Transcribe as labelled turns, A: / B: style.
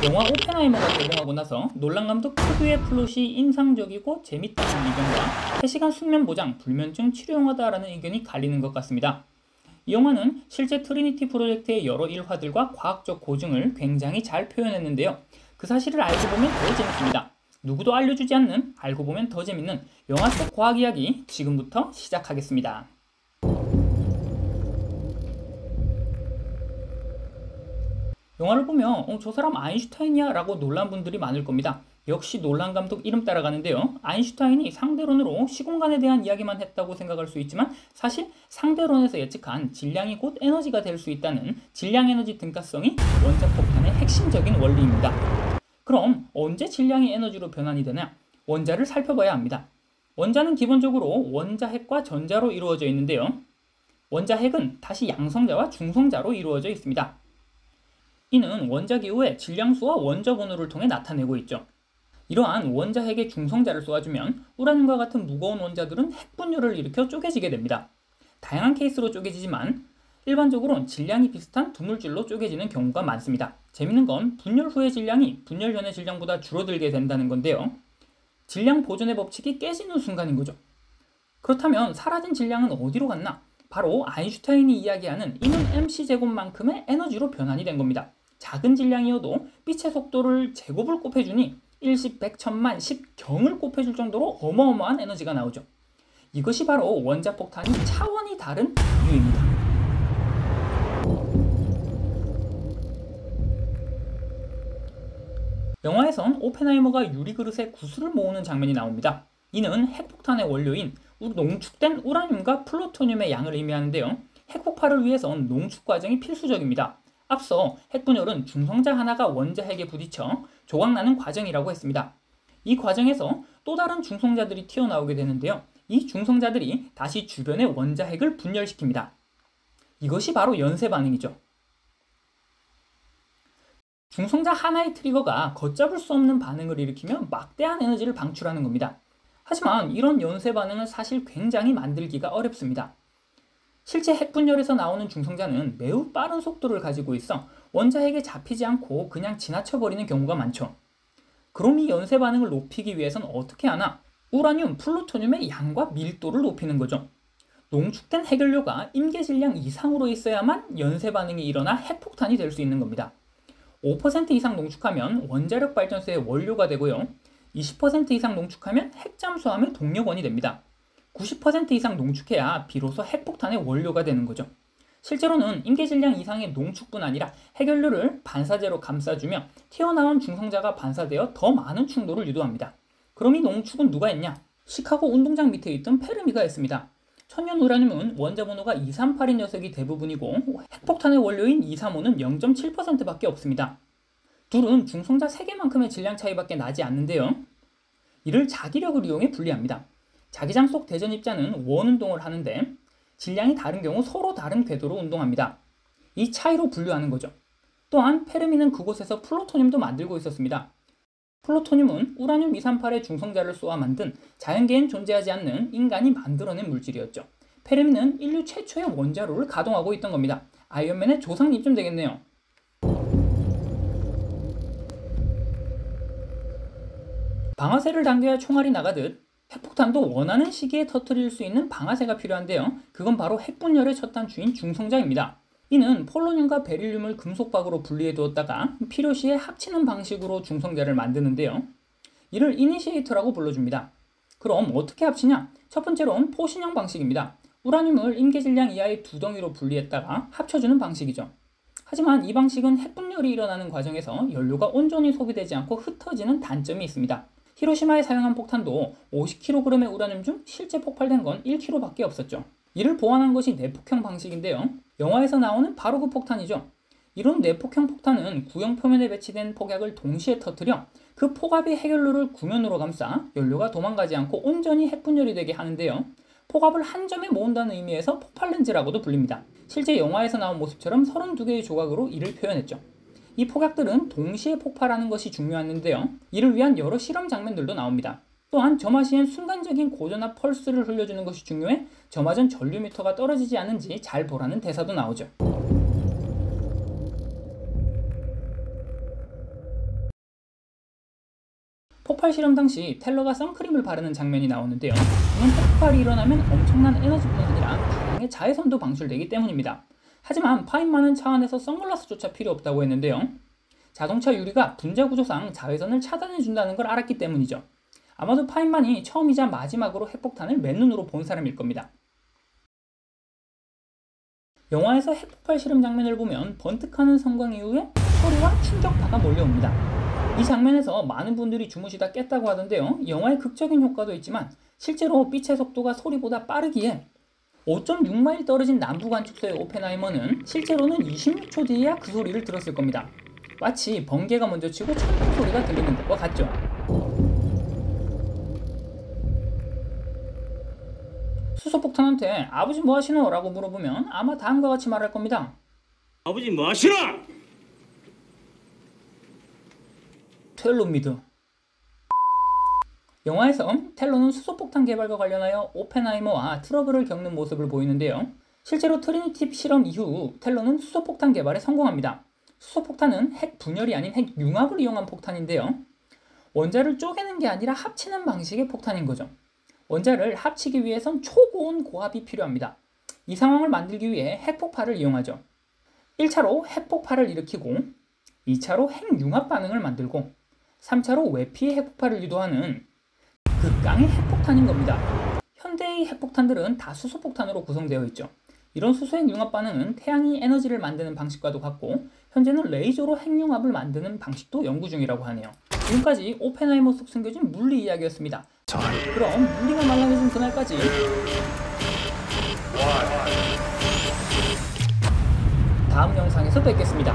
A: 영화 오펜하이머가 개봉하고 나서 놀란 감독 특유의 플롯이 인상적이고 재밌다는 의견과 3시간 숙면 보장, 불면증 치료 영화다라는 의견이 갈리는 것 같습니다. 이 영화는 실제 트리니티 프로젝트의 여러 일화들과 과학적 고증을 굉장히 잘 표현했는데요. 그 사실을 알고 보면 더 재밌습니다. 누구도 알려주지 않는 알고 보면 더 재밌는 영화 속 과학 이야기 지금부터 시작하겠습니다. 영화를 보면 저 사람 아인슈타인이야 라고 놀란 분들이 많을 겁니다. 역시 놀란 감독 이름 따라가는데요. 아인슈타인이 상대론으로 시공간에 대한 이야기만 했다고 생각할 수 있지만 사실 상대론에서 예측한 질량이 곧 에너지가 될 수 있다는 질량에너지 등가성이 원자폭탄의 핵심적인 원리입니다. 그럼 언제 질량이 에너지로 변환이 되냐? 원자를 살펴봐야 합니다. 원자는 기본적으로 원자핵과 전자로 이루어져 있는데요. 원자핵은 다시 양성자와 중성자로 이루어져 있습니다. 이는 원자기호의 질량수와 원자번호를 통해 나타내고 있죠. 이러한 원자핵의 중성자를 쏘아주면 우라늄과 같은 무거운 원자들은 핵분열을 일으켜 쪼개지게 됩니다. 다양한 케이스로 쪼개지지만 일반적으로는 질량이 비슷한 두 물질로 쪼개지는 경우가 많습니다. 재밌는 건 분열 후의 질량이 분열 전의 질량보다 줄어들게 된다는 건데요. 질량 보존의 법칙이 깨지는 순간인 거죠. 그렇다면 사라진 질량은 어디로 갔나? 바로 아인슈타인이 이야기하는 E는 mc제곱만큼의 에너지로 변환이 된 겁니다. 작은 질량이어도 빛의 속도를 제곱을 곱해주니 1, 10, 100, 1000만, 10경을 곱해줄 정도로 어마어마한 에너지가 나오죠. 이것이 바로 원자폭탄이 차원이 다른 이유입니다. 영화에선 오펜하이머가 유리그릇에 구슬을 모으는 장면이 나옵니다. 이는 핵폭탄의 원료인 농축된 우라늄과 플루토늄의 양을 의미하는데요. 핵폭발을 위해선 농축 과정이 필수적입니다. 앞서 핵분열은 중성자 하나가 원자핵에 부딪혀 조각나는 과정이라고 했습니다. 이 과정에서 또 다른 중성자들이 튀어나오게 되는데요. 이 중성자들이 다시 주변의 원자핵을 분열시킵니다. 이것이 바로 연쇄 반응이죠. 중성자 하나의 트리거가 걷잡을 수 없는 반응을 일으키며 막대한 에너지를 방출하는 겁니다. 하지만 이런 연쇄 반응은 사실 굉장히 만들기가 어렵습니다. 실제 핵분열에서 나오는 중성자는 매우 빠른 속도를 가지고 있어 원자핵에 잡히지 않고 그냥 지나쳐버리는 경우가 많죠. 그럼 이 연쇄 반응을 높이기 위해선 어떻게 하나? 우라늄, 플루토늄의 양과 밀도를 높이는 거죠. 농축된 핵연료가 임계 질량 이상으로 있어야만 연쇄 반응이 일어나 핵폭탄이 될 수 있는 겁니다. 5% 이상 농축하면 원자력 발전소의 원료가 되고요. 20% 이상 농축하면 핵잠수함의 동력원이 됩니다. 90% 이상 농축해야 비로소 핵폭탄의 원료가 되는 거죠. 실제로는 임계질량 이상의 농축뿐 아니라 핵연료를 반사제로 감싸주며 튀어나온 중성자가 반사되어 더 많은 충돌을 유도합니다. 그럼 이 농축은 누가 했냐? 시카고 운동장 밑에 있던 페르미가 했습니다. 천연 우라늄은 원자 번호가 238인 녀석이 대부분이고 핵폭탄의 원료인 235는 0.7%밖에 없습니다. 둘은 중성자 3개만큼의 질량 차이밖에 나지 않는데요. 이를 자기력을 이용해 분리합니다. 자기장 속 대전 입자는 원운동을 하는데 질량이 다른 경우 서로 다른 궤도로 운동합니다. 이 차이로 분류하는 거죠. 또한 페르미는 그곳에서 플루토늄도 만들고 있었습니다. 플루토늄은 우라늄 238의 중성자를 쏘아 만든 자연계엔 존재하지 않는 인간이 만들어낸 물질이었죠. 페르미는 인류 최초의 원자로를 가동하고 있던 겁니다. 아이언맨의 조상님쯤 되겠네요. 방아쇠를 당겨야 총알이 나가듯 핵폭탄도 원하는 시기에 터뜨릴 수 있는 방아쇠가 필요한데요. 그건 바로 핵분열의 첫 단추인 중성자입니다. 이는 폴로늄과 베릴륨을 금속박으로 분리해 두었다가 필요시에 합치는 방식으로 중성자를 만드는데요. 이를 이니시에이터라고 불러줍니다. 그럼 어떻게 합치냐? 첫 번째로는 포신형 방식입니다. 우라늄을 임계질량 이하의 두 덩이로 분리했다가 합쳐주는 방식이죠. 하지만 이 방식은 핵분열이 일어나는 과정에서 연료가 온전히 소비되지 않고 흩어지는 단점이 있습니다. 히로시마에 사용한 폭탄도 50kg의 우라늄 중 실제 폭발된 건 1kg밖에 없었죠. 이를 보완한 것이 내폭형 방식인데요. 영화에서 나오는 바로 그 폭탄이죠. 이런 내폭형 폭탄은 구형 표면에 배치된 폭약을 동시에 터뜨려 그 폭압이 핵연료를 구면으로 감싸 연료가 도망가지 않고 온전히 핵분열이 되게 하는데요. 폭압을 한 점에 모은다는 의미에서 폭발렌즈라고도 불립니다. 실제 영화에서 나온 모습처럼 32개의 조각으로 이를 표현했죠. 이 폭약들은 동시에 폭발하는 것이 중요했는데요. 이를 위한 여러 실험 장면들도 나옵니다. 또한 점화 시엔 순간적인 고전압 펄스를 흘려주는 것이 중요해 점화 전 전류미터가 떨어지지 않는지 잘 보라는 대사도 나오죠. 폭발 실험 당시 텔러가 선크림을 바르는 장면이 나오는데요. 이는 폭발이 일어나면 엄청난 에너지뿐 아니라 다량의 자외선도 방출되기 때문입니다. 하지만 파인만은 차 안에서 선글라스조차 필요 없다고 했는데요. 자동차 유리가 분자 구조상 자외선을 차단해준다는 걸 알았기 때문이죠. 아마도 파인만이 처음이자 마지막으로 핵폭탄을 맨눈으로 본 사람일 겁니다. 영화에서 핵폭발 실험 장면을 보면 번뜩하는 성광 이후에 소리와 충격파가 몰려옵니다. 이 장면에서 많은 분들이 주무시다 깼다고 하던데요. 영화의 극적인 효과도 있지만 실제로 빛의 속도가 소리보다 빠르기에 5.6마일 떨어진 남부 관측소의 오펜하이머는 실제로는 26초 뒤에야 그 소리를 들었을 겁니다. 마치 번개가 먼저 치고 천둥 소리가 들리는 것과 같죠. 수소폭탄한테 아버지 뭐 하시노? 라고 물어보면 아마 다음과 같이 말할 겁니다.
B: 아버지 뭐 하시노?
A: 텔로입니다. 영화에서 텔로는 수소폭탄 개발과 관련하여 오펜하이머와 트러블을 겪는 모습을 보이는데요. 실제로 트리니티 실험 이후 텔로는 수소폭탄 개발에 성공합니다. 수소폭탄은 핵 분열이 아닌 핵 융합을 이용한 폭탄인데요. 원자를 쪼개는 게 아니라 합치는 방식의 폭탄인 거죠. 원자를 합치기 위해선 초고온 고압이 필요합니다. 이 상황을 만들기 위해 핵폭발을 이용하죠. 1차로 핵폭발을 일으키고 2차로 핵융합 반응을 만들고 3차로 외피의 핵폭발을 유도하는 극강의 핵폭탄인 겁니다. 현대의 핵폭탄들은 다 수소폭탄으로 구성되어 있죠. 이런 수소핵 융합 반응은 태양이 에너지를 만드는 방식과도 같고 현재는 레이저로 핵융합을 만드는 방식도 연구 중이라고 하네요. 지금까지 오펜하이머 속 숨겨진 물리 이야기였습니다. 그럼 물리가 말랑해진 그날까지 다음 영상에서 뵙겠습니다.